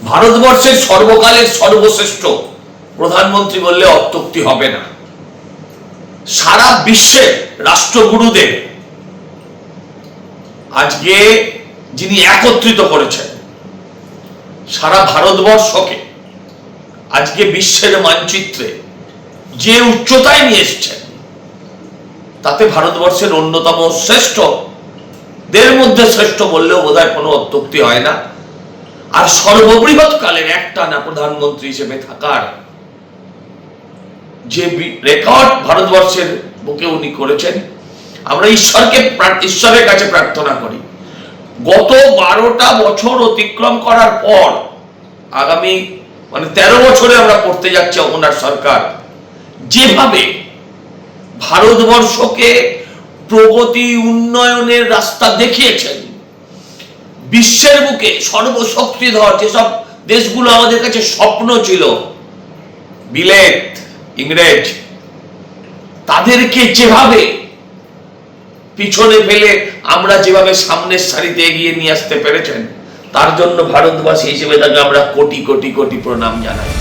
ভারতবর্ষের সর্বকালের সর্বশ্রেষ্ঠ প্রধানমন্ত্রী বললে অত্যুক্তি হবে না। সারা বিশ্বের রাষ্ট্রগুরুদের আজকে যিনি একত্রিত করেছেন, সারা ভারতবর্ষকে আজকে বিশ্বের মানচিত্রে যে উচ্চতায় নিয়ে এসছেন, তাতে ভারতবর্ষের অন্যতম শ্রেষ্ঠ দের মধ্যে শ্রেষ্ঠ বললেও বোধহয় কোনো অত্যুক্তি হয় না। আর সর্ববৃহৎ কালের একটানা প্রধানমন্ত্রী হিসেবে থাকার যে রেকর্ড ভারতবর্ষের বুকে উনি করেছেন, আমরা ঈশ্বরের কাছে প্রার্থনা করি গত 12টা বছর অতিক্রম করার পর আগামী 13 বছরে আমরা করতে যাচ্ছি ওনার সরকার যেভাবে ভারতবর্ষকে প্রগতি উন্নয়নের রাস্তা দেখিয়েছেন, বিশ্বের বুকে সর্বশক্তিধর যেসব দেশগুলো আমাদের কাছে স্বপ্ন ছিল, বিলেত, ইংরেজ, তাদেরকে যেভাবে পিছনে ফেলে আমরা যেভাবে সামনের সারিতে এগিয়ে নিয়ে আসতে পেরেছেন, তার জন্য ভারতবাসী হিসেবে তাকে আমরা কোটি কোটি কোটি প্রণাম জানাই।